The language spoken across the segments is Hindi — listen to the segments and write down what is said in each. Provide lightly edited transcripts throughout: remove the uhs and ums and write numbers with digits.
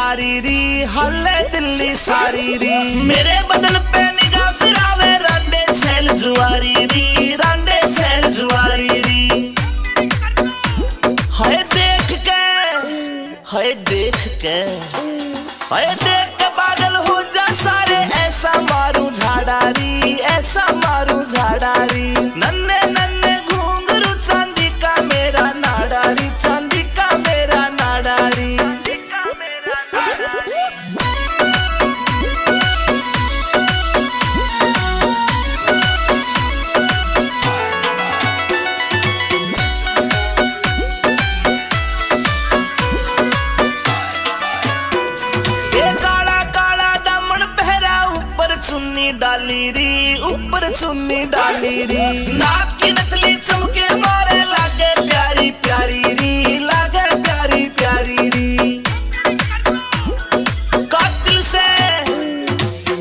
सारी री, हल्ले दिल्ली सारी री। मेरे बदन पे निगाह फिरावे रांडे छैल जुआरी री, रांडे छैल जुआरी री। हाय देख के, हाय देख के, हाय देख के पागल हो जा सारे। ऐसा मारू झाड़ारी, ऐसा मारू झाड़ारी। नन्हे नन्हे घुंघरू चांदी का मेरा नाडारी, चांदी का मेरा नाडारी। चुन्नी डाली री, ऊपर चुन्नी डाली री। नाक की नकली चमके मारे लागे प्यारी प्यारी री, लागे प्यारी प्यारी री। कातिल से,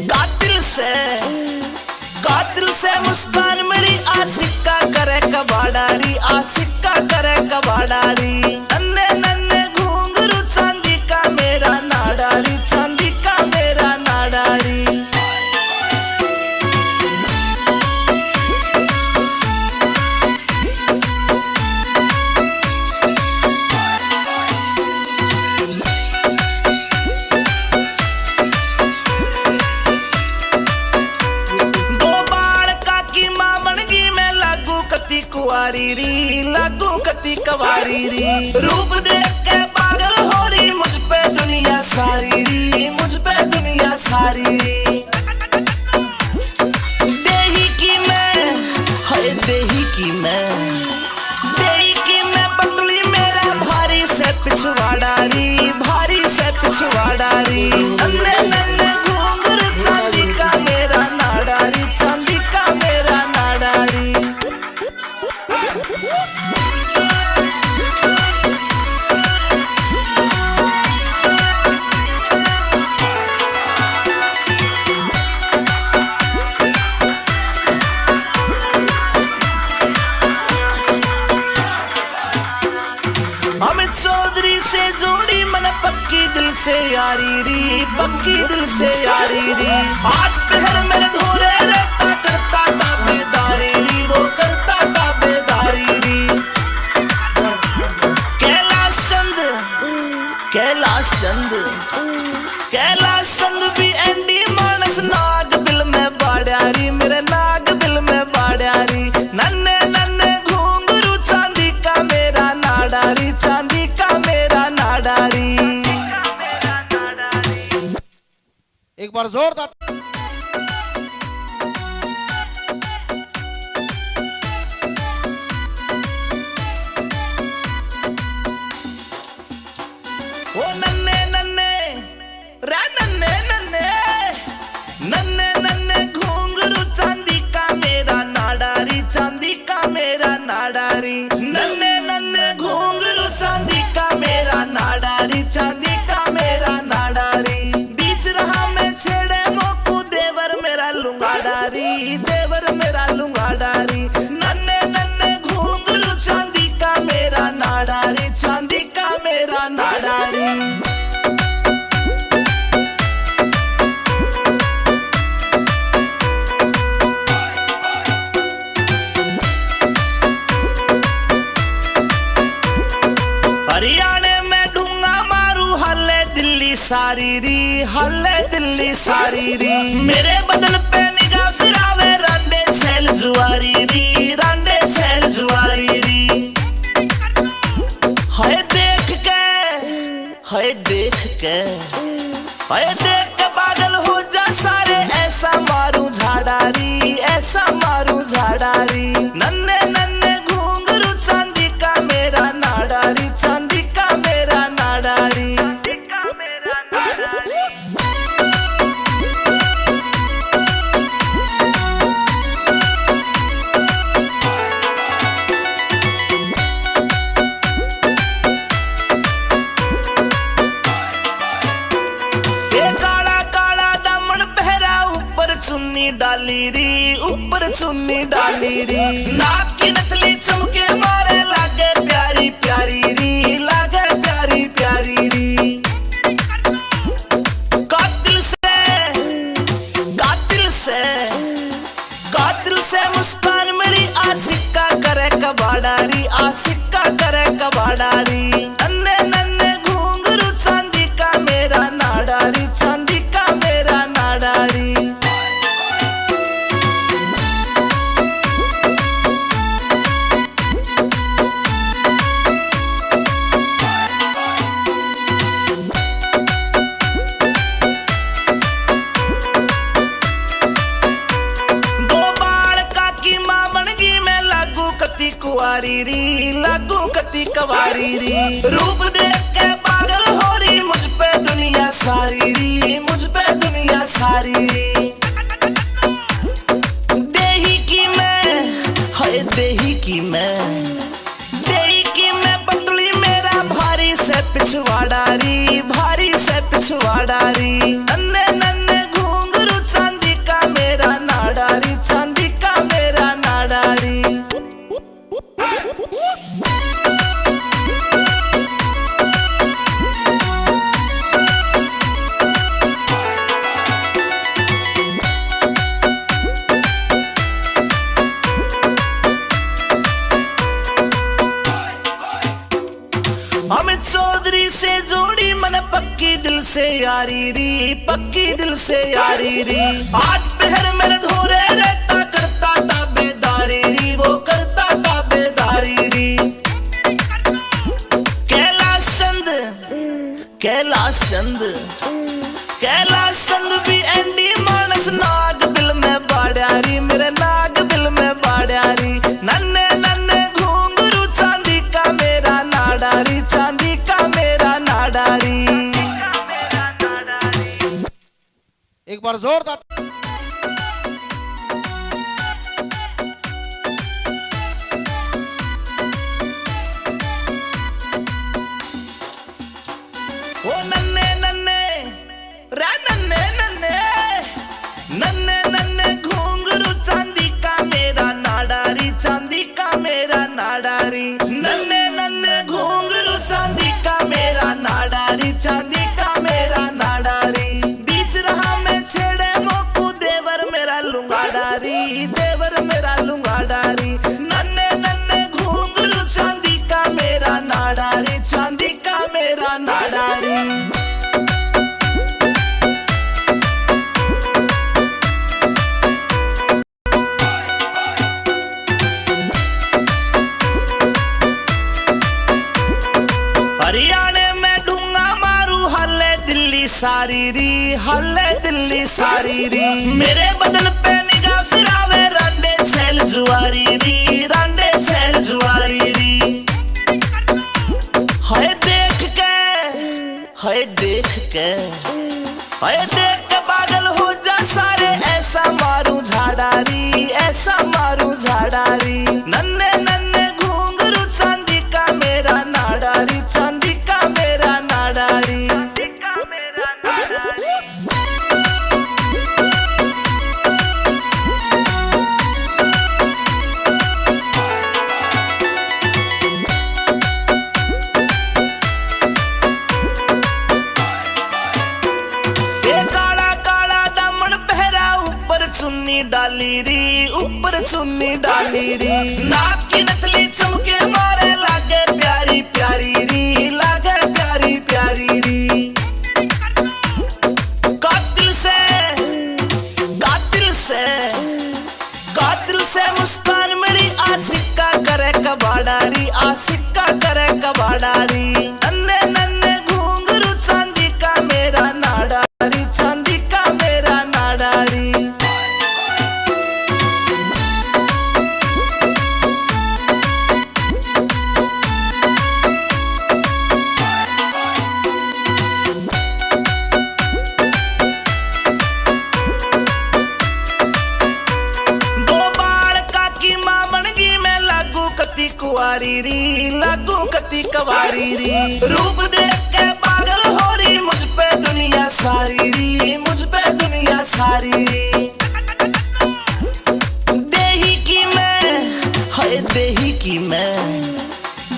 कातिल से, कातिल से मुस्कान मेरी आशिका करे कबाड़ारी, आशिका करे कबाड़ारी। नन्हे नन्हे घुंघरू चांदी का मेरा नाडारी, चांदी का मेरा नाडारी। कुवारी री, लागू कती कवारी री। रूप देख के पागल हो रही मुझ पे दुनिया सारी री, मुझ पे दुनिया सारी री। देही की मैं, हाय देही की मैं, देही की मैं पतली मेरा भारी से पिछवाड़ा री, भारी से पिछवाड़ा री। नन्हे नन्हे घुंघरू चांदी का मेरा नाडारी, चांदी का मेरा नाडारी। अमित चौधरी से जोड़ी मन पक्की दिल से यारी री, पक्की दिल से यारी री। आठ पहर मेरे धोरे रहता करता ताबेदारी री, वो करता ताबेदारी री। कैलाश चंद, कैलाश चंद, कैलाश चंद भी एंडी मानस नाग बिल में बाड़ियारी, मेरे नाग बिल में बाड़ियारी। नन्हे नन्हे घुंघरू चांदी का मेरा नाडारी, चांदी का मेरा नाडारी। एक बार जोरदार ओ नन्हे नन्हे रे, नन्हे नन्हे, नन्हे नन्हे घुंघरू चांदी का मेरा नाडारी, चांदी का मेरा नाडारी। नन्हे नन्हे घुंघरू चांदी का मेरा नाडारी, चांदी का मेरा नाडारी। बीच रहा मैं छेड़े मोकू देवर मेरा लुंगाडारी, देवर मेरा लुंगाडारी। नन्हे नन्हे घुंघरू चांदी का मेरा नाडारी, चांदी का मेरा नाडारी। हरियाणे में ढूंगा मारू हल्ले दिल्ली सारी री, हल्ले दिल्ली सारी री। मेरे बदन पे निगाह फिरावे रांडे छैल जुआरी री, रांडे छैल जुआरी री। हाय देख के, हाय देख के, हाय देख के पागल हो जा सारे। ऐसा मारू झाड़ारी, ऐसा मारू झाड़ारी। नन्हे नन्हे घुंघरू चांदी का मेरा नाडारी, चांदी का मेरा नाडारी, चांदी का मेरा नाडारी। चुन्नी डाली री, ऊपर चुन्नी डाली री। नाक की नकली चमके मारे लागे प्यारी प्यारी री, लागे प्यारी प्यारी री। दी कवारी री। रूप देख के पागल हो रही मुझ पे दुनिया सारी री, मुझ पे दुनिया सारी री। देही की मैं, हाय देही की मैं, देही की मैं पतली मेरा भारी से पिछवाड़ा री, भारी से पिछवाड़ा री। नन्हे नन्हे घुंघरू चांदी का मेरा नाड़ा री, चांदी का मेरा नाड़ा री। अमित चौधरी से जोड़ी मन पक्की दिल से यारी री, पक्की दिल से यारी री। आज पहर मेरे धोरे रहता करता ताबेदारी री, वो करता ताबेदारी री। कैलाश चंद, कैलाश चंद, कैलाश चंद भी एंडी मानस नाग दिल में बाड़ियारी, मेरे नाग दिल में बाड़ियारी। नन्हे नन्हे घुंघरू चांदी का मेरा नाडारी, चांदी का मेरा नाडारी। एक बार जोरदार। ओ नन्हे नन्हे रे नन्हे नन्हे, नन्हे नन्हे घुंघरू चांदी का मेरा नाडारी, चांदी का मेरा नाडारी। नन्हे नन्हे घुंघरू चांदी का मेरा नाडारी, चांदी का मेरा नाडारी। बीच रहा मैं छेड़े मोकू देवर मेरा लुंगाडारी, देवर मेरा लुंगाडारी। नन्हे नन्हे घुंघरू चांदी का मेरा नाडारी, चांदी का मेरा नाडारी। हरियाणे में ढूंगा मारू हल्ले दिल्ली सारी री, हल्ले दिल्ली सारी री। मेरे बदन पे निगाह फिरावे रांडे छैल जुआरी री, रांडे छैल जुआरी री। हाय देख के, हाय देख के, हाय देख के पागल हो जा सारे। ऐसा मारू झाड़ारी, ऐसा मारू झाड़ारी। नन्हे नन्हे घुंघरू चांदी का मेरा नाडारी, चांदी का मेरा नाडारी, चांदी का मेरा नाडारी। ये काला काला दामन पहरा ऊपर चुन्नी डाली री, ऊपर चुन्नी डाली री। नाक की नथली चमके मारे लागे प्यारी प्यारी री, लागे प्यारी प्यारी री। कातिल से, कातिल से, कातिल से मुस्कान मेरी आशिका करे कबाड़ारी, आशिका करे कबाड़ारी। नन्हे नन्हे घुंघरू चांदी का मेरा नाडारी, चांदी का मेरा नाडारी। दो बाल का की मां बनगी मैं लागू कती कुआरी री, लागू कती कवारी री। रूप देख के पागल हो रही मुझ पे दुनिया सारी री, मुझ पे दुनिया सारी री। देही की मैं, हाय देही की मैं,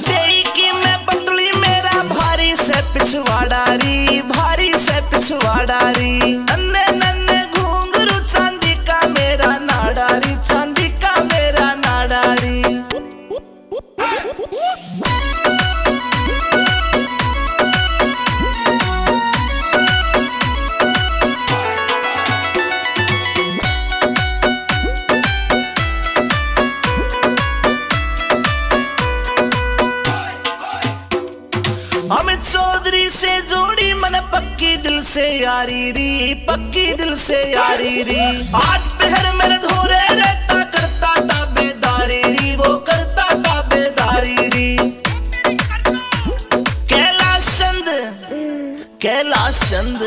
देही की मैं पतली मेरा भारी से पिछवाड़ा री, भारी से पिछवाड़ा री। नन्हे नन्हे घुंघरू चांदी का मेरा नाडारी, चांदी का मेरा नाडारी। अमित चौधरी से जोड़ी मन पक्की दिल से यारी री, पक्की दिल से यारी री। आज पहर मेरे धोरे रहता करता ताबेदारी री, वो करता ताबेदारी री। चंद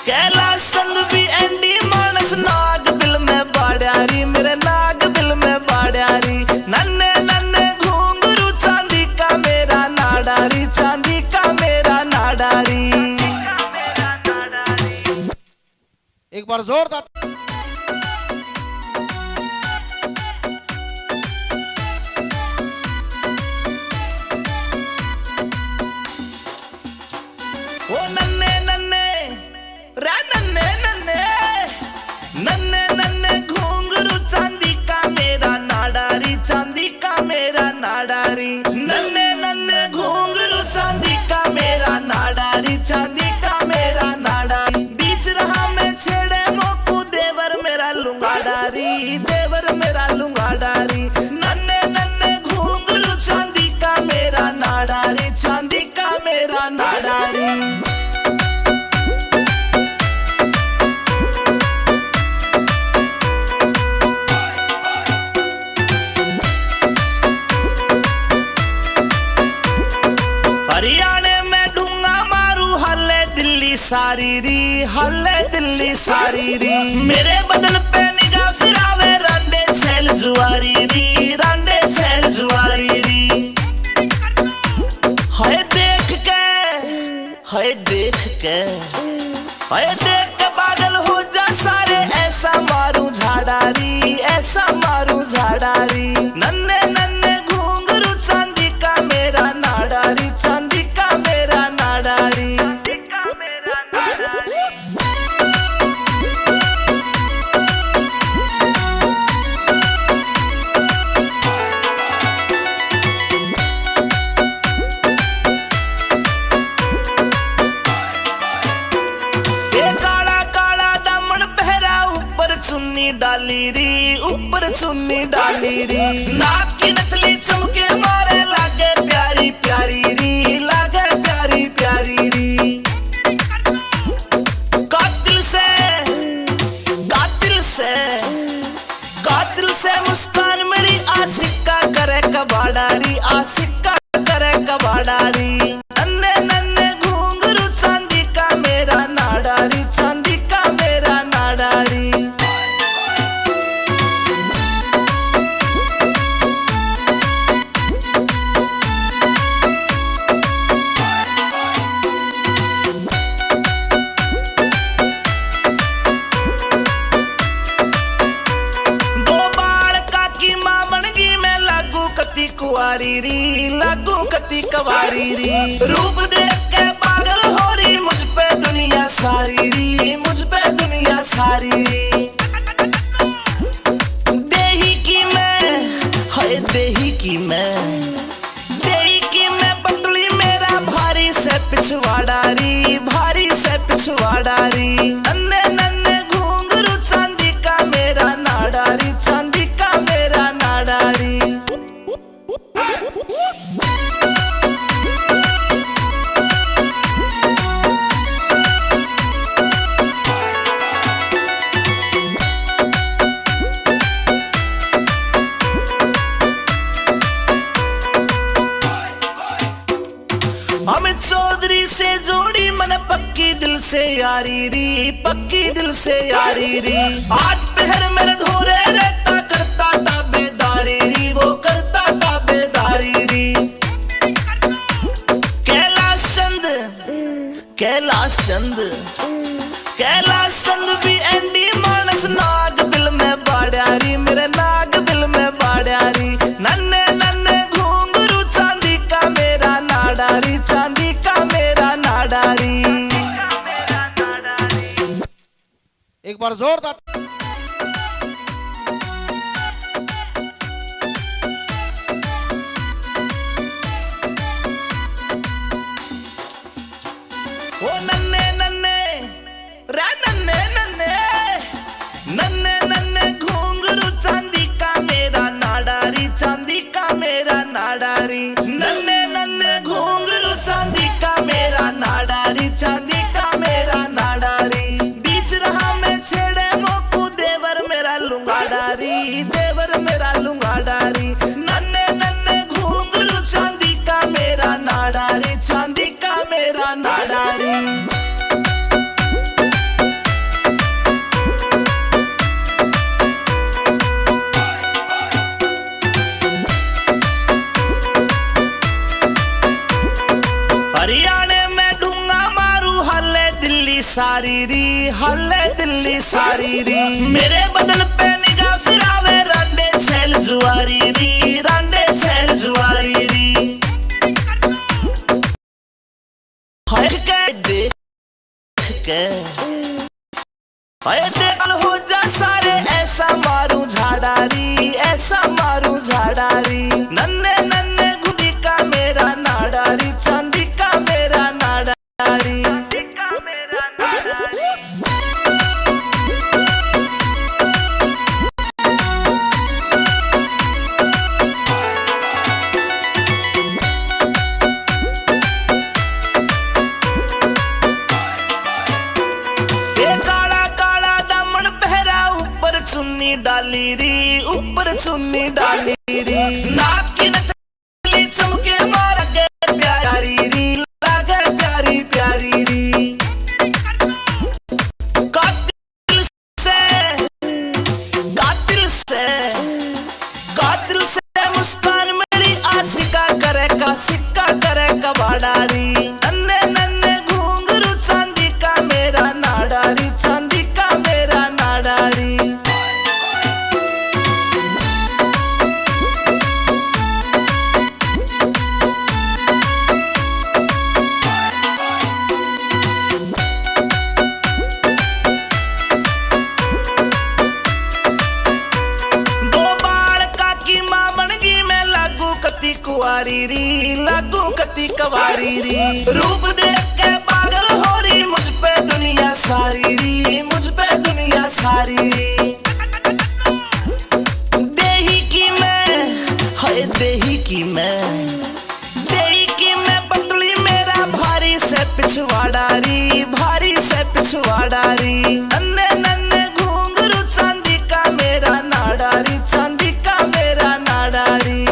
कैलाश चंद भी एंडी मानस नाग बिल में बाड़ियारी मेरे नाग बिल में बाड़ियारी नन्हे नन्हे घुंघरू चांदी का मेरा नाडारी चांदी का मेरा नाडारी। एक बार जोरदार ओ नन्हे नन्हे रे नन्हे नन्हे नन्हे नन्हे घुंघरू चांदी का मेरा नाडारी चांदी का मेरा नाडारी नन्हे नन्हे घुंघरू चांदी का मेरा नाडारी चांदी का मेरा नाडारी बीच रहा मैं छेड़े मोकू देवर मेरा लुंगाडारी देवर मेरा लुंगाडारी नन्हे नन्हे घुंघरू चांदी का मेरा नाडारी चांदी का मेरा नाडारी। हरियाणे में ढूंगा मारू हल्ले दिल्ली सारी री हल्ले दिल्ली सारी री मेरे बदन पे निगाह फिरावे रांडे छेल जुआरी री रांडे छेल जुआरी री हाय देख के हाय देख के हाय देख के पागल हो जा सारे ऐसा मारू झाड़ारी ऐसा मारू झाड़ारी नन्हे नन्हे घुंघरू चांदी का मेरा नाडारी चांदी का मेरा नाडारी चांदी का मेरा नाडारी। ये काला काला दामन पहरा ऊपर चुन्नी डाली री ऊपर चुन्नी डाली री नाक की नथली चमके मारे लागे प्यारी प्यारी री लागे प्यारी प्यारी री कातिल से मुस्कान मेरी आशिका करे कबाड़ारी आशिका करे कबाड़ारी नन्हे नन्हे घुंघरू चांदी का मेरा नाडारी चांदी का मेरा नाडारी। दो बाल काकी मां बनगी मैं लागू कती कुआरी री लागू कती कवारी री रूप देख के पागल हो रही मुझ पे दुनिया सारी री मुझ पे दुनिया सारी री देही की मैं हाय देही की मैं पतली मेरा भारी से पिछवाड़ारी भारी से पिछवाड़ारी नन्हे नन्हे घुंघरू चांदी का मेरा नाडारी चांदी का मेरा नाडारी। अमित चौधरी से जोड़ी मन पक्की दिल से यारी री पक्की दिल से यारी री आज पहर मेरे धोरे रहता करता ताबेदारी री वो करता ताबेदारी री कैलाश चंद कैलाश चंद कैलाश चंद भी एंडी मानस नाग बिल में बाड़ियारी मेरे नाग बिल में बाड़ियारी नन्हे नन्हे घुंघरू चांदी का मेरा नाडारी चांदी का मेरा नाडारी। एक बार जोरदार ओ नन्हे नन्हे रे नन्हे नन्हे नन्हे नन्हे घुंघरू चांदी का मेरा नाडारी चांदी का मेरा नाडारी नन्हे नन्हे घुंघरू चांदी का मेरा नाडारी चांदी का मेरा नाडारी बीच रहा मैं छेड़े मोकू दिल्ली सारी री, हल्ले दिल्ली सारी री। मेरे बदन पे निगाह फिरावे रांडे छैल जुआरी री, रांडे छैल जुआरी री। हाय के देख के हाय देख हो जा सारे, ऐसा मारू झाड़ारी, ऐसा मारू झाड़ारी। नन्हे नन्हे गुदी का मेरा नाडारी, चांदी का मेरा नाडारी, चांदी का मेरा नाडारी। चुन्नी डाली री, ऊपर चुन्नी डाली री। नाक की नथनी चमके मार गए प्यारी री, लागे प्यारी प्यारी री। कातिल से कातिल से कातिल से मुस्कान मेरी आशिका करे का, सिक्का करे का बाडारी। नन्हे नन्हे घुंघरू चांदी का मेरा नाडारी, चांदी का मेरा नाडारी। कुवारी री, लागू कती कवारी री। रूप देख के पागल हो रही मुझ पे दुनिया सारी री, मुझ पे दुनिया सारी री। देही की मैं, हाय देही की मैं, देही की मैं पतली मेरा भारी से पिछवाड़ा री, भारी से पिछवाड़ा री। नन्हे नन्हे घुंघरू चांदी का मेरा नाडारी, चांदी का मेरा नाडारी।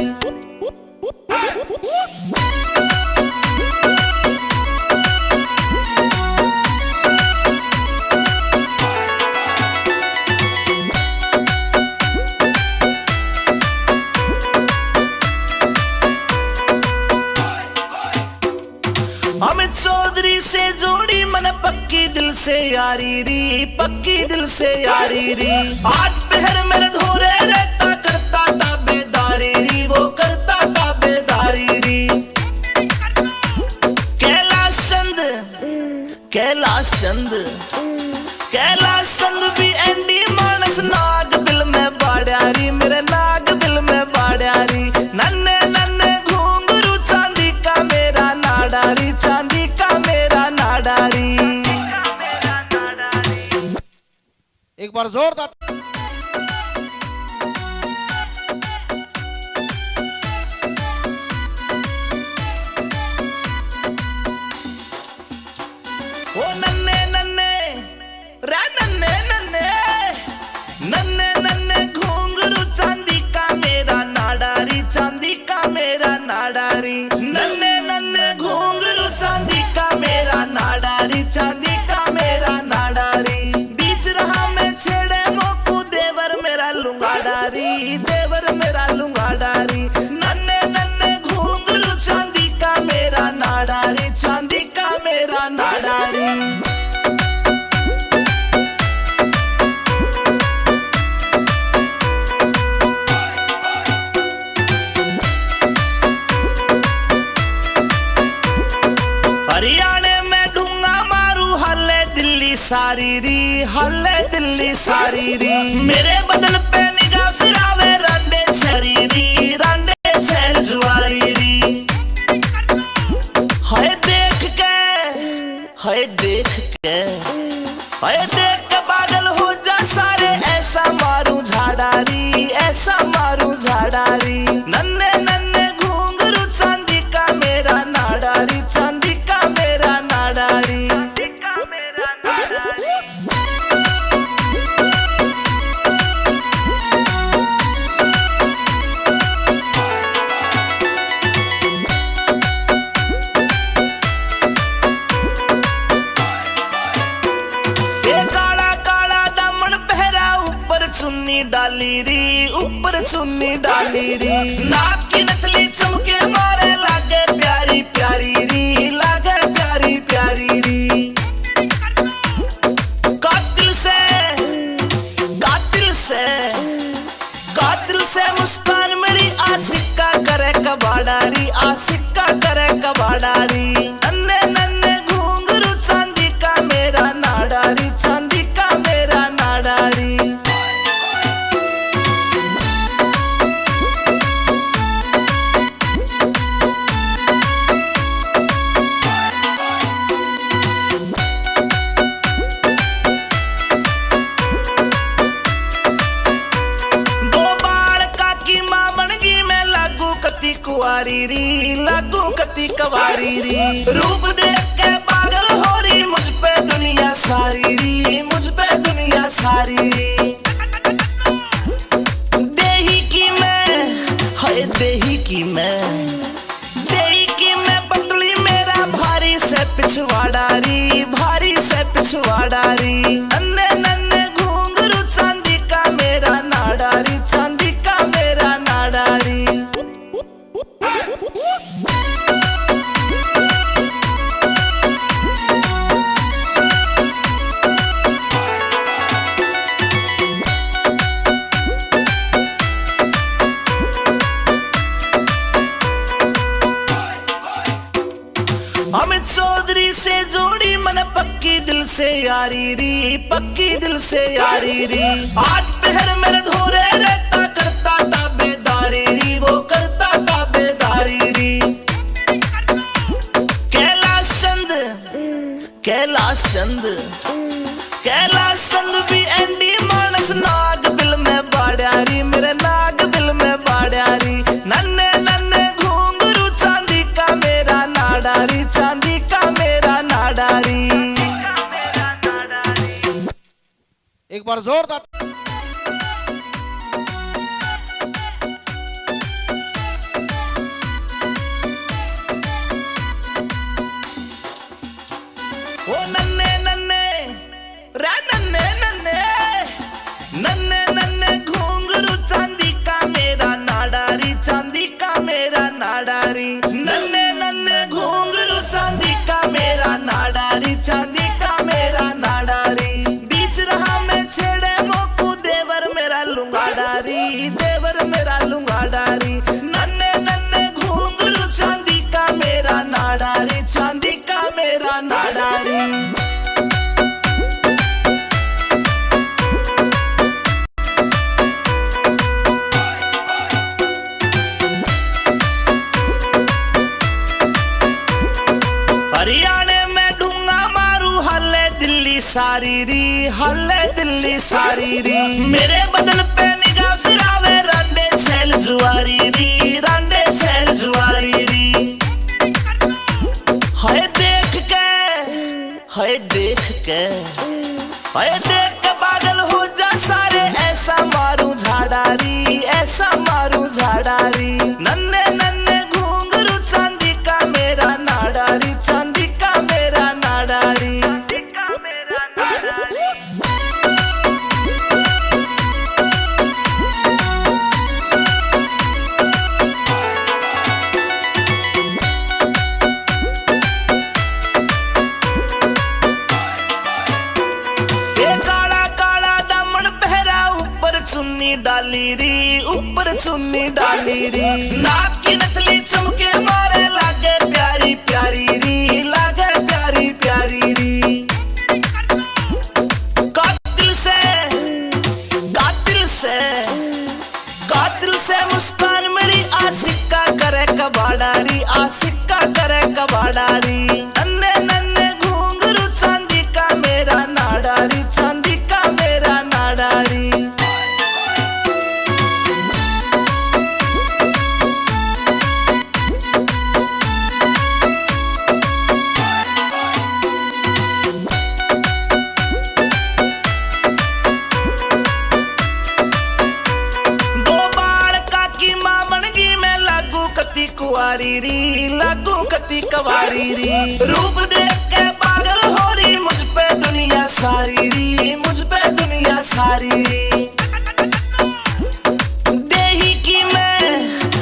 अमित चौधरी से जोड़ी मन पक्की दिल से यारी री, पक्की दिल से यारी री। आठ पहर मेरे धोरे रहता करता ताबेदारी री, वो करता ताबेदारी री। कैलाश चंद कैलाश चंद कैलाश चंद भी एंडी मानस, नाग बिल में बाड़ियारी, मेरे नाग बिल में बाड़ियारी। नन्हे नन्हे घुंघरू चांदी का मेरा नाडारी, चांदी का मेरा नाडारी। एक बार जोरदार। ओ नन्हे नन्हे रे, नन्हे नन्हे नन्हे नन्हे घुंघरू चांदी का मेरा नाडारी, चांदी का मेरा नाडारी। नन्हे नन्हे घुंघरू चांदी का मेरा नाडारी, चांदी का मेरा नाडारी। बीच रहा मैं छेड़े मोकू देवर मेरा लुंगाडारी, देवर मेरा लुंगाडारी। नन्हे नन्हे घुंघरू चांदी का मेरा नाडारी, चांदी का मेरा नाडारी। हरियाणे में ढूंगा मारू, हल्ले दिल्ली सारी री, हल्ले दिल्ली सारी री। मेरे बदन पे निगाह फिरावे रांडे छैरी री, रांडे छैल जुआरी री। हाय देख के हाय देख के हाय देख के पागल हो जा सारे, ऐसा मारू झाड़ारी, ऐसा मारू झाड़ारी। नन्हे नन्हे घुंघरू चांदी का मेरा नाडारी, चांदी का मेरा नाडारी, चांदी का मेरा नाडारी। चुन्नी डाली री, ऊपर चुन्नी डाली री। नाक की नथली चमके मारे लागे प्यारी प्यारी री, लागे प्यारी प्यारी री। पिछवाड़ारी आ सिक्का करे कबाड़ारी। नन्हे नन्हे घुंघरू चांदी का मेरा नाडारी, चांदी का मेरा नाडारी। कुआरी री लागू कती कवारी री, रूप देख के पागल हो रही मुझ पे दुनिया सारी री, मुझ पे दुनिया सारी री। देही की मैं, हाय देही की मैं, देही की मैं पतली मेरा भारी से पिछवाड़ारी, भारी से पिछवाड़ारी। नन्हे नन्हे घुंघरू चांदी का मेरा नाडारी, चांदी का मेरा नाडारी। अमित चौधरी से जोड़ी मन पक्की दिल से यारी री, पक्की दिल से यारी री। आठ पहर मेरे धोरे रहता करता ताबेदारी री, वो करता ताबेदारी री। कैलाश चंद, कैलाश चंद, कैलाश चंद भी एंडी मानस नाग बिल में बाड़ियारी, मेरे नाग बिल में बाड़ियारी। नन्हे नन्हे घुंघरू चांदी का मेरा नाडारी, चांदी का मेरा नाडारी। एक बार जोरदार। ओ नन्हे नन्हे रे नन्हे नन्हे, नन्हे नन्हे घुंघरू चांदी का मेरा नाडारी, चांदी का मेरा नाडारी। नन्हे नन्हे घुंघरू चांदी का मेरा नाडारी, चांदी का मेरा नाडारी। बीच रहा मैं छेड़े मोकू देवर मेरा लुंगाडारी, देवर मेरा लुंगाडारी। नन्हे नन्हे घुंघरू चांदी का मेरा नाडारी, चांदी का मेरा नाडारी। हरियाणे में ढूंगा मारू हल्ले दिल्ली सारी री, हल्ले दिल्ली सारी री। मेरे बदन पे निगाह फिरावे रांडे छैल जुआरी री, रांडे छैल जुआरी री। हाय देख के, हाय देख के, हाय देख के पागल हो जा सारे, ऐसा मारू झाड़ारी, ऐसा मारू झाड़ारी। नन्हे नन्हे घुंघरू चांदी का मेरा नाडारी, चांदी का मेरा नाडारी, चांदी का मेरा नाडारी। चुन्नी डाली री, ऊपर चुन्नी डाली री। नाक की नथली चमके मारे लागे प्यारी प्यारी री, लागे प्यारी प्यारी री। कातिल से, कातिल से, कातिल से मुस्कान मेरी आशिका करे कबाड़ारी, आशिका करे कबाड़ारी। नन्हे नन्हे घुंघरू चांदी का मेरा नाडारी, चांदी का मेरा नाडारी। कुआरी री लागू कती कवारी री, रूप देख के पागल हो रही मुझ पे दुनिया सारी री, मुझ पे दुनिया सारी री। देही की मैं,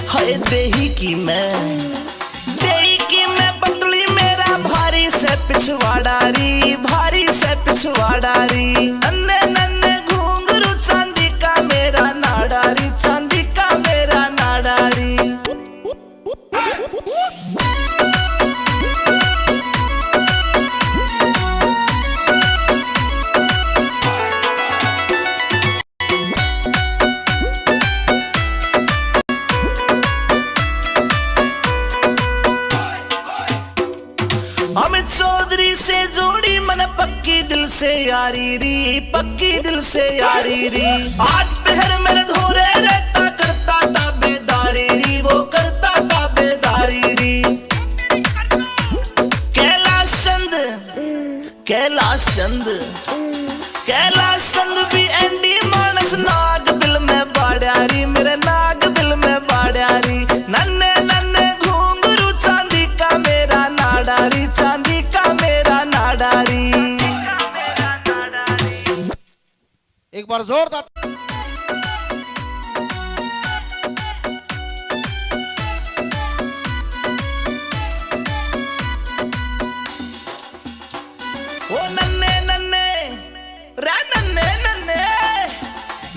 हाय देही की मैं, देही की मैं पतली मेरा भारी से पिछवाड़ारी, भारी से पिछवाड़ारी। नन्हे नन्हे घुंघरू चांदी का मेरा नाडारी, चांदी का मेरा नाडारी। से यारी री, पक्की दिल से यारी री। आज पहर मेरे धोरे रहता करता ताबेदारी री, वो करता ताबेदारी री। कैलाश चंद कैलाश चंद कैलाश चंद भी एंडी मानस नाग बिल में बाड़ियारी, मेरे नाग बिल में बाड़ियारी। नन्हे नन्हे घुंघरू चांदी का मेरा नाडारी, चांदी का मेरा नाडारी। एक बार जोरदार। ओ नन्हे नन्हे रे नन्हे नन्हे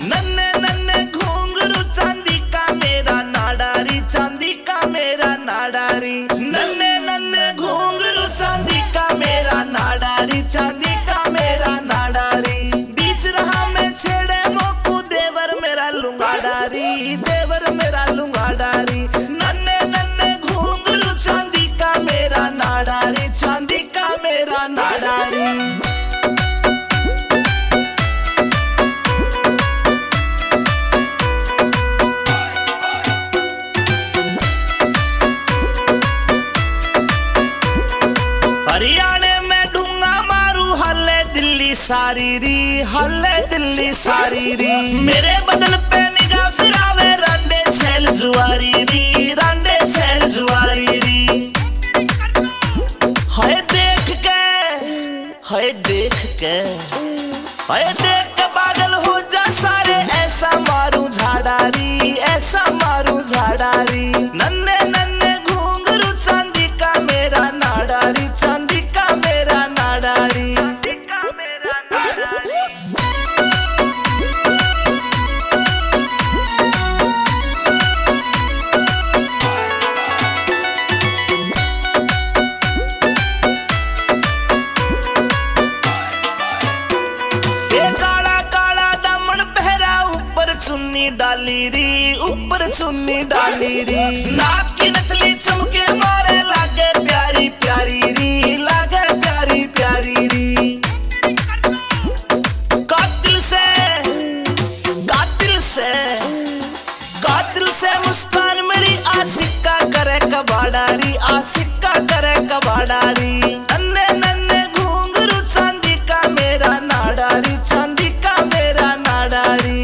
नन्हे नन्हे घुंघरू चांदी का मेरा नाडारी, चांदी का मेरा नाडारी। नन्हे नन्हे घुंघरू चांदी का मेरा नाडारी, चांदी का मेरा नाडारी। बीच रहा मैं छेड़े मोकू देवर मेरा लुंगाडारी, देवर मेरा लुंगाडारी। नन्हे नन्हे घुंघरू चांदी का मेरा नाडारी, चांदी का मेरा नाडारी। हरियाणे में ढूंगा मारू हल्ले दिल्ली सारी री, हल्ले दिल्ली सारी री। मेरे बदन पे निगाह फिरावे रांडे छैल जुआरी री, रांडे छैल जुआरी री। हाय देख के हाय देख के हाय देख के पागल हो जा सारे, ऐसा मारू झाड़ारी, ऐसा मारू झाड़ारी। नन्हे नन्हे घुंघरू चांदी का मेरा नाडारी, चांदी का मेरा नाडारी, चांदी का मेरा नाडारी। ये काला काला दामन पहरा ऊपर चुन्नी डाली री, ऊपर चुन्नी डाली री। नाक की नकली चमके मारे लागे प्यारी प्यारी री, लागे प्यारी प्यारी री। कातिल से कातिल से कातिल से मुस्कान मेरी आशिका करे कबाडारी, आशिका करे कबाडारी। नन्हे नन्हे घुंघरू चांदी का मेरा नाडारी, चांदी का मेरा नाडारी।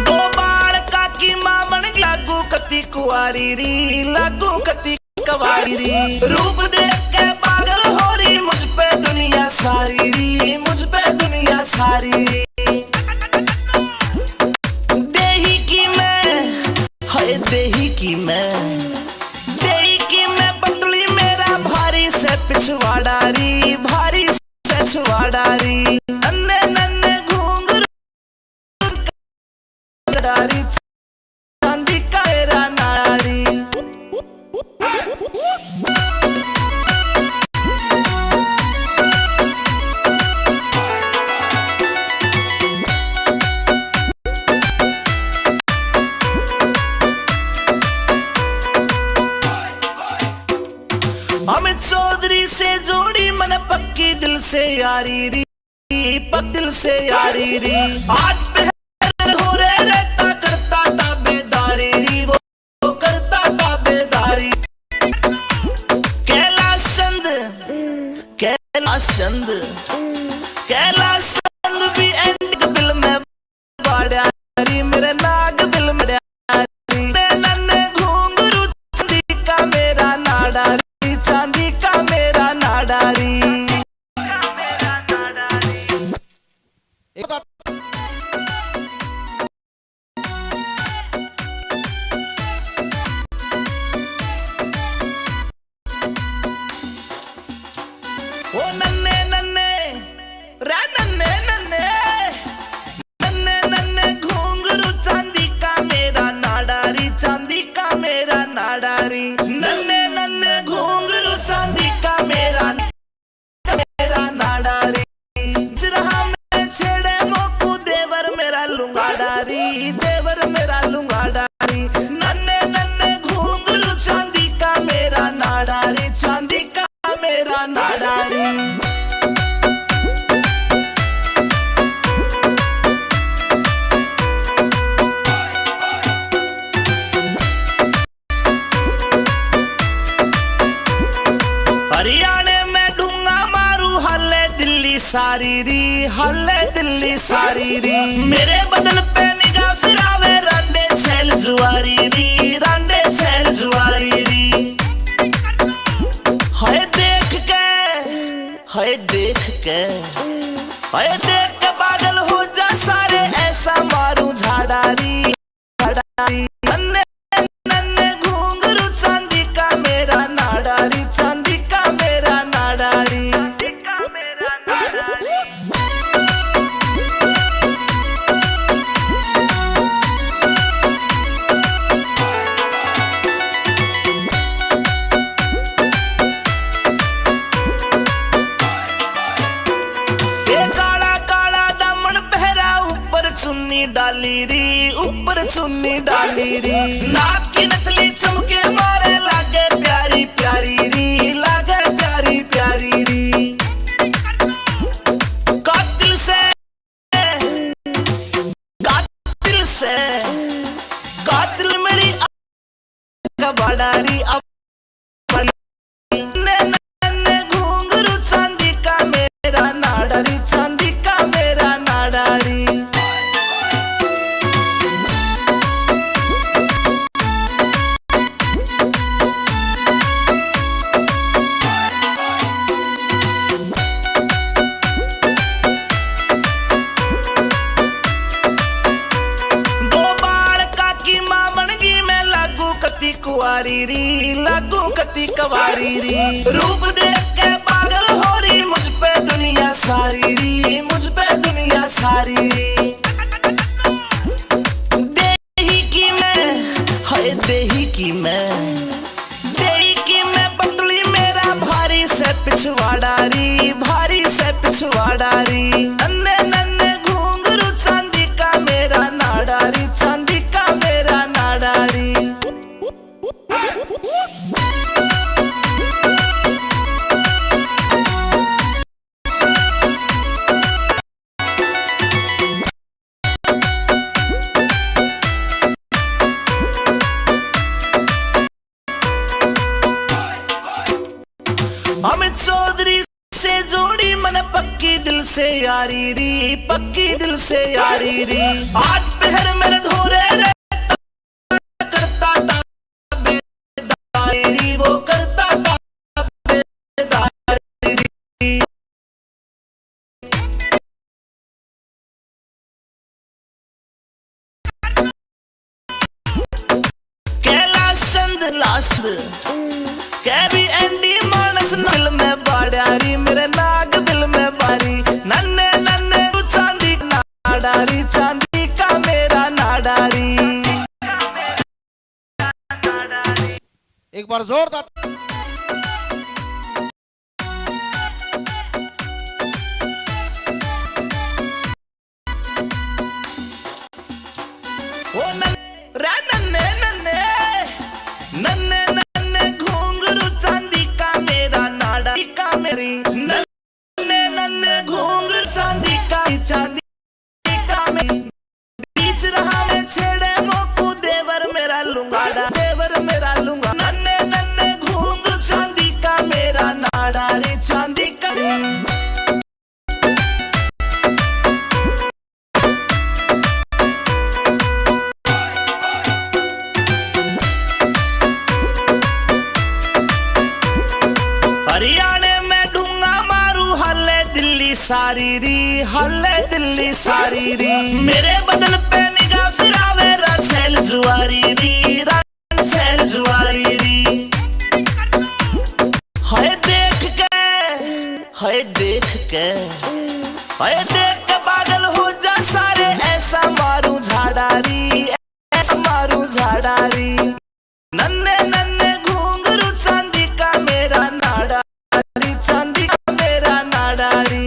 दो बाल का की मां बन लागू कती कुआरी री, लागू कती कवारी री। रूप देख के पागल हो रही मुझ पे दुनिया सारी री, मुझ पे दुनिया सारी री। देही की मैं हाय देही की मैं, देही की मैं पतली मेरा भारी से पिछवाड़ारी, भारी से पिछवाड़ारी। नन्हे नन्हे घुंघरू नाडारी, चांदी का मेरा नाडारी। अमित चौधरी से जोड़ी मन पक्की दिल से यारी री, पक दिल से यारी री। आज पहर हो रे रहता करता ताबेदारी री, वो करता ताबेदारी। कैलाश चंद कैलाश चंद कैलाश चंद भी एंड बिल में बाड़ियारी, मेरे नाग बिल में बाड़ियारी। नन्हे घुंघरू चांदी का मेरा नाडारी, चांदी का मेरा नाडारी। एक बार ओ नन्हे नन्हे रे नन्हे दिल्ली सारी री, हल्ले दिल्ली सारी री। मेरे बदन पे निगाह फिरावे रांडे छैल जुआरी री, रांडे छैल जुआरी री। हाय देख के, हाय देख के, हाय देख के पागल हो जा सारे, ऐसा मारू झाड़ारी झाड़ारी। नन्हे नन्हे घुंघरू चांदी का मेरा नाडारी, चांदी का मेरा नाडारी, चांदी का मेरा नाडारी। चुन्नी डाली री, ऊपर चुन्नी डाली री। नाक की नथली चमके मारे लागे प्यारी प्यारी री, लागे प्यारी प्यारी री। कातिल से, कातिल से, कातिल मेरी कबाड़ारी। अब नन्हे घुंघरू चांदी का मेरा नाडारी, चांदी का मेरा नाडारी। कुवारी री, लागू कती कवारी री। रूप देख के पागल हो रही मुझ पे दुनिया सारी री, मुझ पे दुनिया सारी री। देही की मैं, हाय देही की मैं, देही की मैं पतली मेरा भारी से पिछवाड़ा री, भारी से पिछवाड़ा री। नन्हे नन्हे घुंघरू चांदी का मेरा नाडारी, चांदी का मेरा नाडारी। अमित चौधरी से जोड़ी मन पक्की दिल से यारी री, पक्की दिल से यारी री। आज पहर मेरे धोरे रे करता था बेदारी, वो करता था बेदारी। कैलाश चंद लास्ट कैबी एंडी मानस दिल में बाड़ारी, मेरे नाग दिल में बारी। नन्हे नन्हे चांदी नाडारी, चांदी का मेरा नाडारी। एक बार जोरदार। ओ नन्हे नन्हे नन्हे नन्हे घुंघरू चांदी का मेरा नाडा का मेरी। नन्हे नन्हे घुंघरू चांदी का, चांदी का मेरी। बीच रहा मैं छेड़े मोकू देवर मेरा लुंगाड़ा, देवर मेरा लुंगा। नन्हे नन्हे घुंघरू चांदी का मेरा नाडा रे, चांदी का। हरियाणे में ढूंगा मारू हल्ले दिल्ली सारी री, हल्ले दिल्ली सारी री। मेरे बदन पे निगाह फिरावे छैल जुआरी री, छैल जुआरी री। हाय देख के, हाय देख के, हाय देख के पागल हो जा सारे, ऐसा मारू झाड़ारी, ऐसा मारू झाड़ारी। नन्हे नन्हे घुंघरू चांदी का मेरा नाडारी, चांदी का मेरा नाडारी।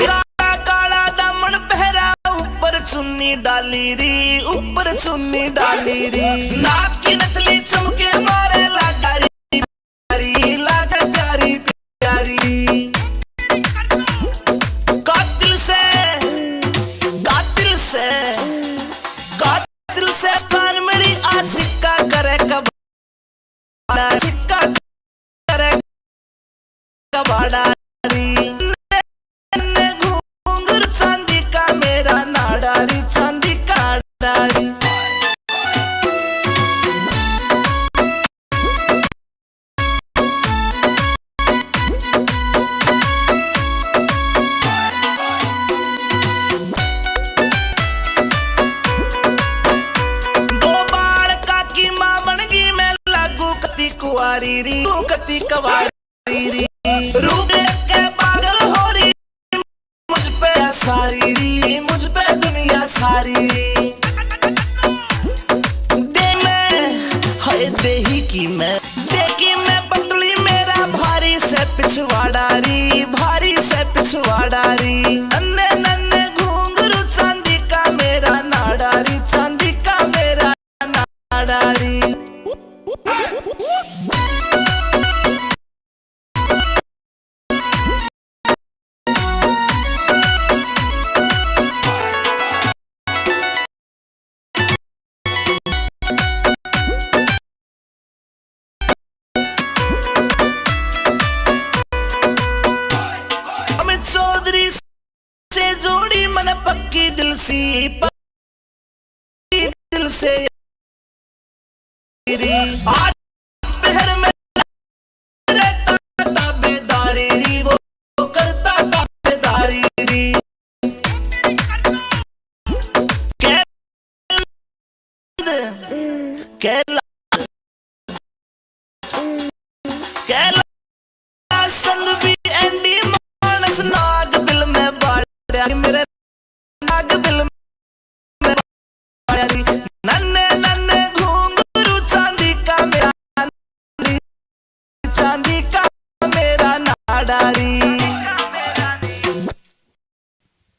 काला काला दामन पहरा, ऊपर चुन्नी डाली री, ऊपर चुन्नी डाली री। नाक की नथली चमके मारे लागारी प्यारी, लागा प्यारी प्यारी। गवारी री, रूप के पागल हो रही मुझ पे सारी री, मुझ पे दुनिया सारी री। दे में है देही की मैं, देखी मैं पतली मेरा भारी से पिछवाड़ा री, भारी से पिछवाड़ा री। नन्हे नन्हे घुंघरू चांदी का मेरा नाड़ा री, चांदी का मेरा नाड़ा री। अमित चौधरी से जोड़ी मन पक्की दिल सी, पक्की दिल से आज पहर में रहता ताबेदारी री, वो करता ताबेदारी री। कैला संदवी एंडी मानस नाग बिल में बाड़ा मेरे, नाग बिल में बाड़ा री। नन्हे नन्हे घुंघरू चांदी का मेरा, चांदी का मेरा नाड़ा री।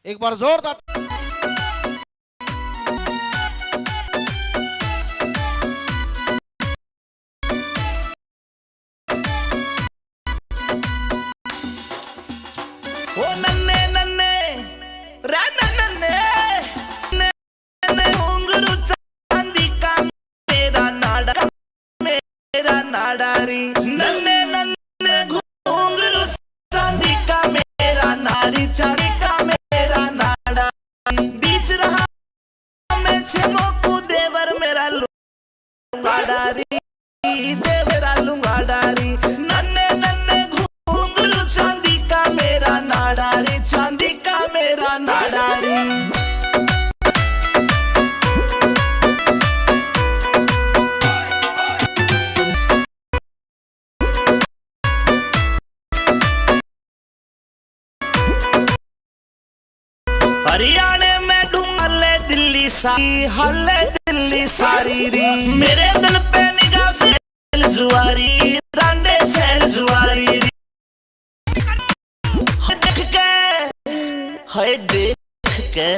एक बार जोरदार ओ नन्हे नन्हे रे नन्हे नन्हे घुंघरू चांदी का मेरा नाड़ा, मेरा नाड़ा री। नन्हे नन्हे घुंघरू चांदी का मेरा नाड़ी, चांदी का मेरा नाड़ा री। बीच रहा मैं छेमोकू देवर मेरा लुंगाड़ा री, देवरा लुंगाड़ा री। नन्हे नन्हे घुंघरू चांदी का मेरा नाड़ा री, चांदी का मेरा नाड़ा री। हरियाणे में ढूंढले दिल्ली सारी, हल्ले दिल्ली सारी री। मेरे दिल पे निगाह फैल जुआरी, रांडे सैल जुआरी री। देख के है देख के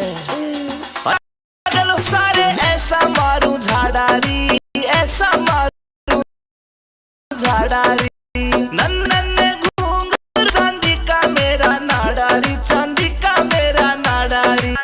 पागल सारे ऐसा मारू झाड़ा री, ऐसा मारू झाड़ा री। नन्हे घुंघरू चांदी का मेरा नाड़ा री, चांदी का मेरा नाड़ा री।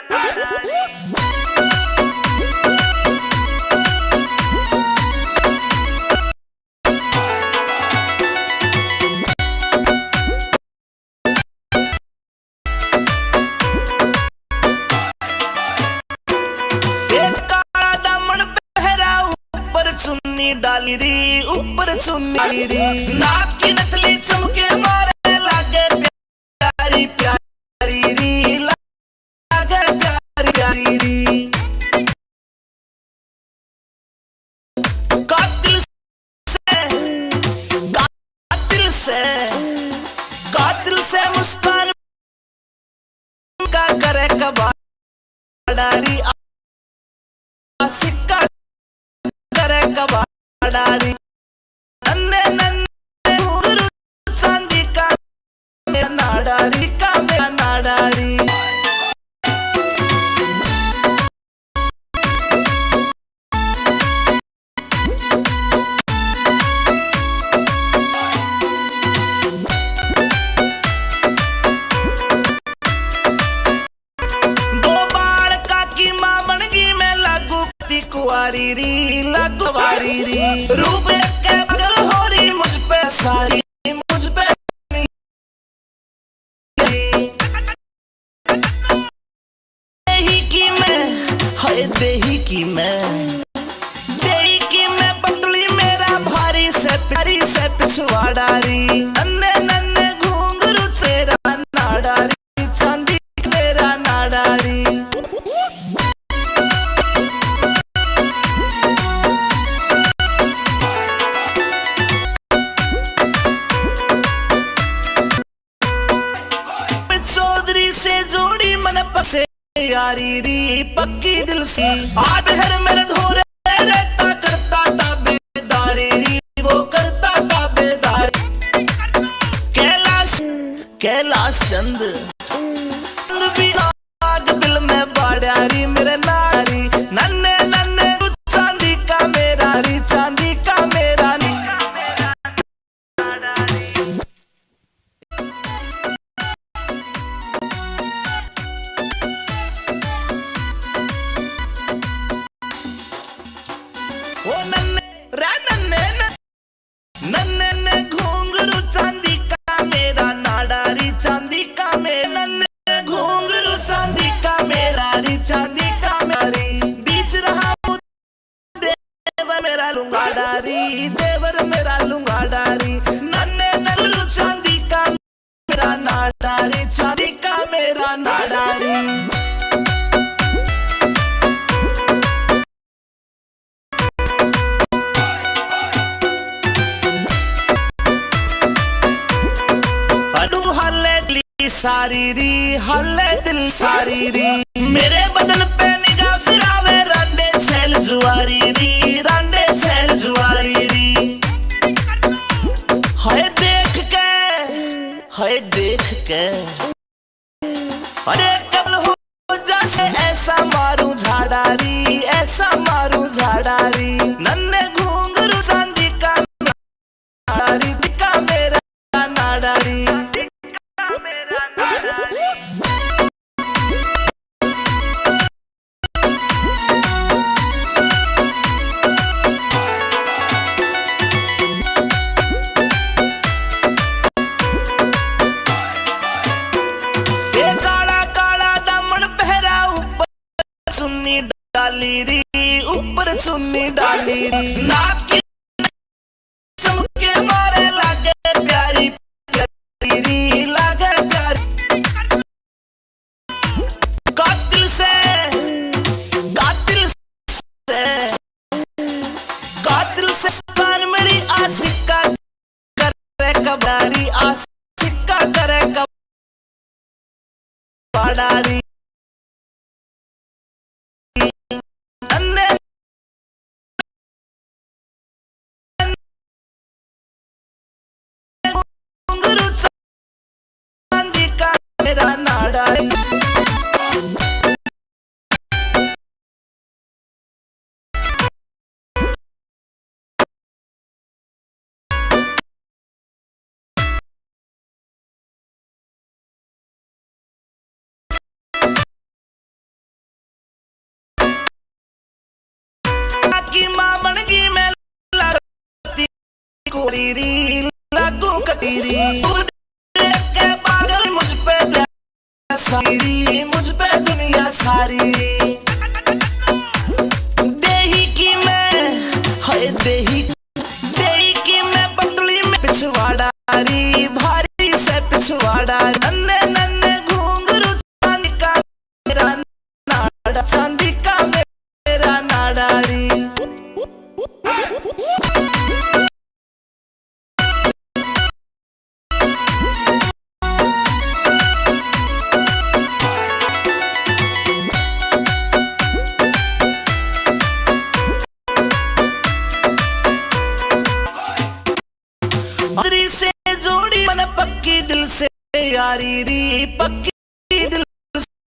चुन्नी डाली री, ऊपर चुन्नी डाली री। नाक की नथली चमके मारे लागे प्यारी प्यारी री, लागे प्यारी प्यारी री। कातिल से कातिल से कातिल से मुस्कान का करे कबाड़ा री, सिक्का करे कबाड़ा री। नन्हे नन्हे घुंघरू चांदी का मेरा नाड़ा री, का मेरा नाड़ा री। दो बार का की मां बनगी में लागू कुआरी री, लगवारी री। रूप के पागल हो रही मुझ पे सारी, मुझ पे देही की मैं है देही की मैं, देही की मैं पतली मेरा भारी से पिछवाड़ा री। नन्हे नन्हे घुंघरू तेरा नाड़ा री, चांदी मेरा नाड़ा री। यारी री पक्की दिल सी आज हर मेरे धोरे रहता करता ताबेदारी री वो करता ताबेदारी कैलाश चंद भी आग दिल में बाड़ियारी मेरे नारी नन्हे नन्हे चांदी का मेरा री चांदी का मेरा नी ओ नन्हे रे नन्हे नन्हे नन्हे घुंघरू चांदी का मेरा नाडारी चांदी का मेरा नन्हे घुंघरू चांदी का मेरा री चांदी का मेरी बीच रहा हूँ देवर मेरा लूंगा डारी देवर मेरा लूंगा डारी नन्हे नन्हे चांदी का मेरा नाडारी चांदी का मेरा नाडारी सारी री हल्ले दिल सारी री मेरे बदन पे निगाह फिरावे रांडे छैल जुआरी री रांडे छैल जुआरी री हाय देख के अरे कल हो जैसे ऐसा मारूं झाड़ारी ऐसा मारूं झाड़ारी नन्हे घुंघरू चांदी का नाडारी दिखा मेरा नाडारी चुन्नी डाली री ऊपर चुन्नी डाली री नाक की चमके मारे लागे प्यारी प्यारी री लागे प्यारी कातिल से कान मेरी आशिका करे कबारी आशिका करे कबाड़ी की मां बन गई मैं लगती कोरी लागू कटीरी देख के पागल मुझ पे सारी मुझ पे दुनिया सारी देही की मैं पतली में पिछवाड़ा री भारी से पिछवाड़ा नन्हे नन्हे घुंघरू चांदी का मेरा नाड़ा चांदी का मेरा नाडारी से जोड़ी मन पक्की दिल से यारी री पक्की दिल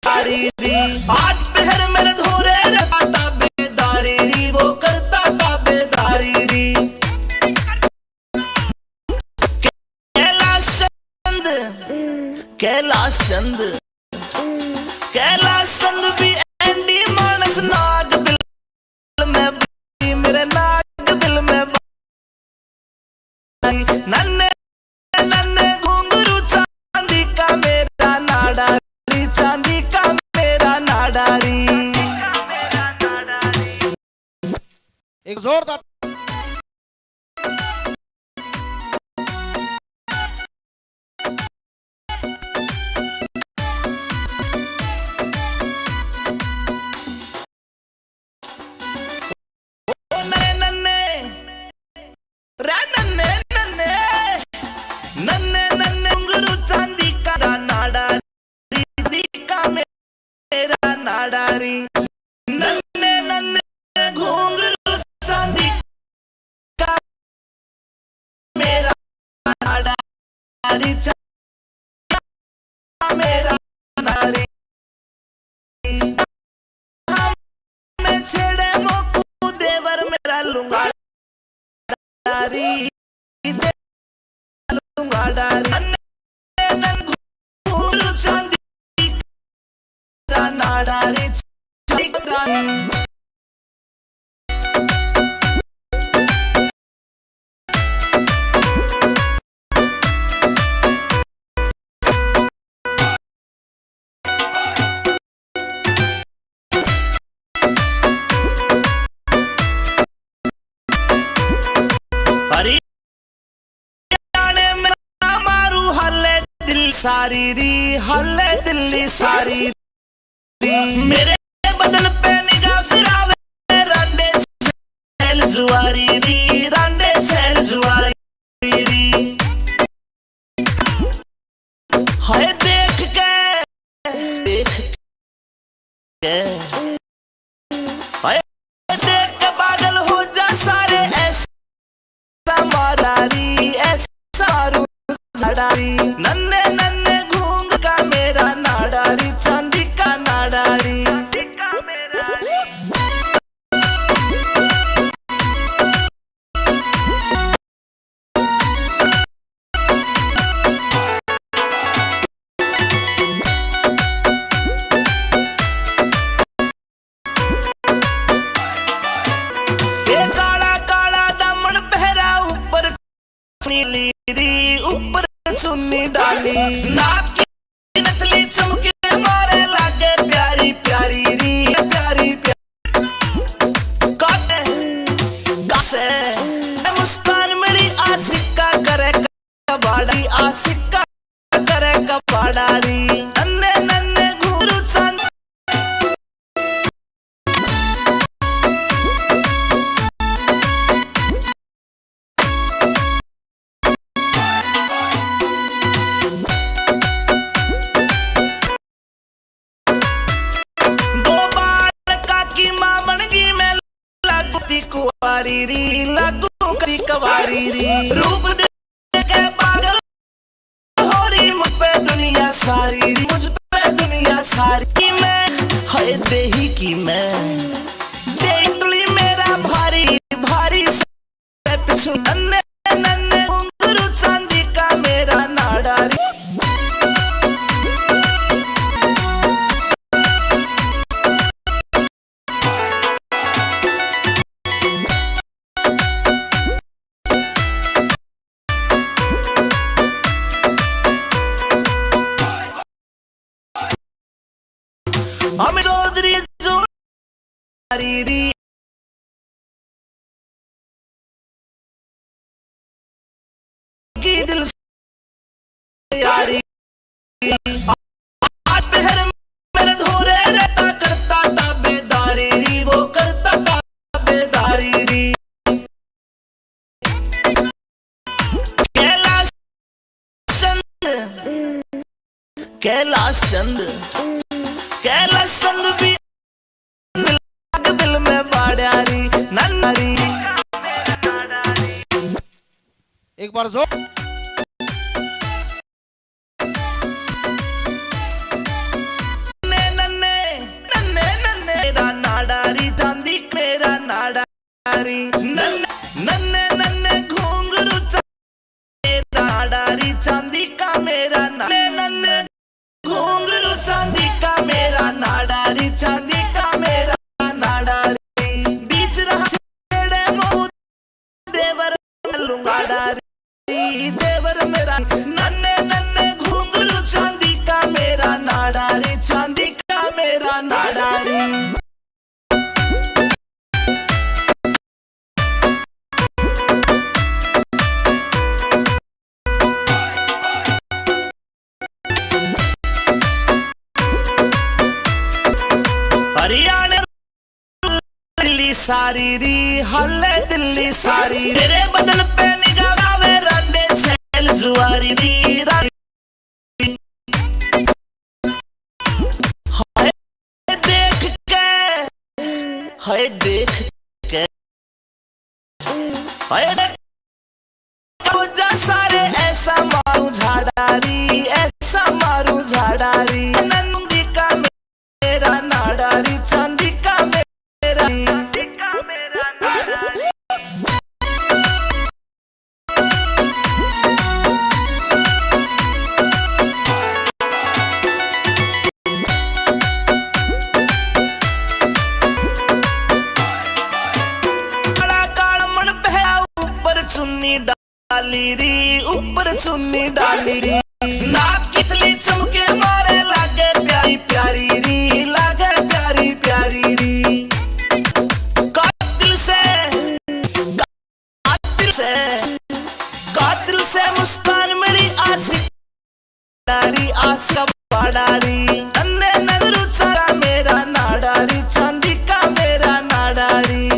सारी री आज पहर मेरे धोरे रहता ताबेदारी री वो करता ताबेदारी री कैलाश चंद भी एंडी मानस नाग दिल में मेरे नाग दिल में नन्हे नन्हे घुंघरू चांदी का मेरा नाडारी चांदी का मेरा नाडारी एक जोरदार नन्हे नन्हे घुंघरू चांदी का नाडारी का मेरा नाडारी नन्हे नन्हे घुंघरू चांदी का मेरा नाडारी मेरा नारी मैं छेड़े मोकू देवर मेरा लूंगा डारी लूंगा डारी नन्हे घुंघरू चांदी का नाडारी सारी री हल्ले दिल्ली सारी री मेरे बदन पे निगाह फिरावे रांडे सैल जुआरी री रांडे सैल जुआरी री हाय देख के हाय देख के पागल हो जा सारे ऐसा मारारी ऐसा रूड़ी नन्हे नन्हे घूंघ का मेरा नाडारी चांदी का नाडारी ये काला काला दामन पहरा ऊपर नीली री ऊपर सुन्नी डाली नाक की नकली चमके मारे लागे प्यारी प्यारी री प्यारी प्यारी काटे कासे मुस्कान मेरी आशिका करे कबाड़ी आशिका करे कबाड़ी नन्हे नन्हे घुंघरू चांदी कुवारी री लागू करी कवारी री रूप देख के पागल हो रही मुझ पे दुनिया सारी री मुझ पे दुनिया सारी मैं है देही की मैं देतली मेरा भारी भारी से पिछू नन्हे नन्हे घुंघरू चांदी का मेरा नाडारी हम चौधरी जोड़ी री की दिल से यारी आज पहर मेरे धोरे रहता करता ताबेदारी री वो करता ताबेदारी री कैलाश चंद कैलाश चंद भी दिल में बाड़ारी नन्नारी एक बार जोर नन्ने नन्ने नन्ने मेरा नाडारी चांदी मेरा नाडारी नन्ने नन्ने नन्ने घुंघरू मेरा नाडारी चांदी का मेरा नन्ने नन्ने घुंघरू चांदी का मेरा नाडारी चांदी का मेरा नाडारी बीच रहा छेड़े मोह देवर लूंगा डारी देवर मेरा नन्हे नन्हे घुंघरू चांदी का मेरा नाडारी चांदी का मेरा नाडारी हरियाणा दिल्ली सारी री हल्ले दिल्ली सारी मेरे बदन पे निगाह आवे रांडे सैल जुआरी री हाय देख के हाय देख के हाय जा सारे ऐसा मारू झाड़ारी, ऐसा मारू झाड़ारी। नंदी का मेरा नाडारी, चांदी का मेरा, चांदी का मेरा नाडारी। काला काल मन पहरा ऊपर चुन्नी डाली री, ऊपर चुन्नी डाली री। नाक कितली चमके मारे लागे प्यारी प्यारी री, लागे प्यारी प्यारी री। कातिल से कातिल से कातिल से मुस्कान मेरी आशिक डारी, आशिक बाडारी। नन्हे नजरू चारा मेरा नाडारी, चांदी का मेरा नाडारी।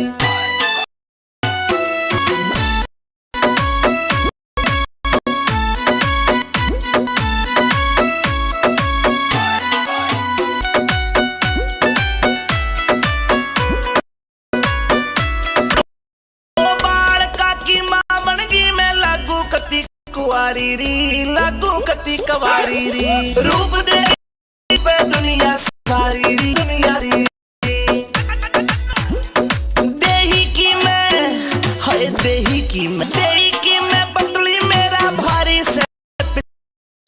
कुवारी री, लागू कती कवारी री। रूप दे पे दुनिया सारी री, दुनिया री। देही की मैं, हाय देही की मैं, देही की मैं पतली मेरा भारी से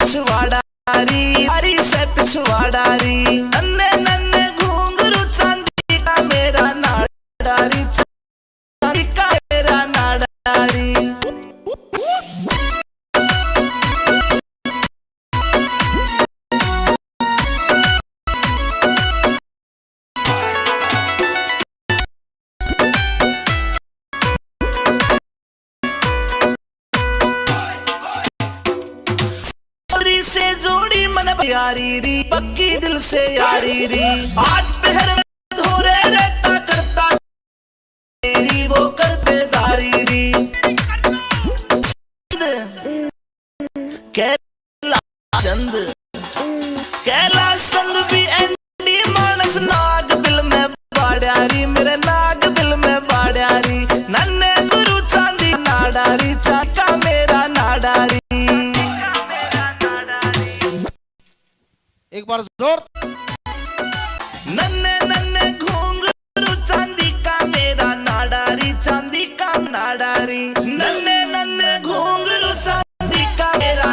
पिछवाड़ारी, भारी से पिछवाड़ारी। नन्हे नन्हे घुंघरू चांदी का मेरा नाडारी, चांदी का मेरा नाडारी। से जोड़ी मन प्यारी री, पक्की दिल से यारी री। आठ पहर में धोरे रहता करता तेरी वो करते दारी री। कैला चंद कैला संद भी एंडी मानस नाग बिल में बाड़ारी, मेरे नाग बिल में बाड़ारी। नन्हे गुरु चांदी नाडारी, चाका मेरा नाडारी। एक बार जोर। नन्हे नन्हे घुंघरू चांदी का मेरा नाडारी, चांदी का नाडारी। नन्हे नन्हे घुंघरू चांदी का मेरा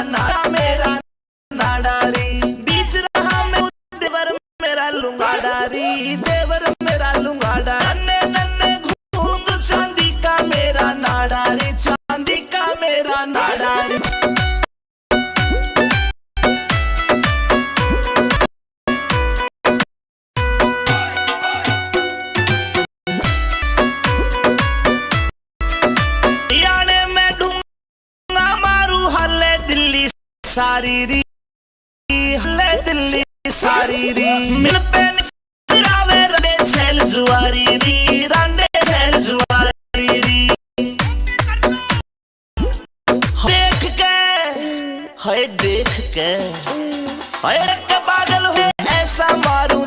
नाडारी। बीच रहा मैं देवर मेरा लुंगाडारी, देवर मेरा लुंगाडा। नन्हे नन्हे घुंघरू चांदी का मेरा नाडारी, चांदी का मेरा नाडारी। सारी री हले दिल्ली सारी री। मिल पे निरावे रंडे छेल जुआरी री, रंडे छेल जुआरी री। देख के हाय देख के हाय के पागल हुए ऐसा मारू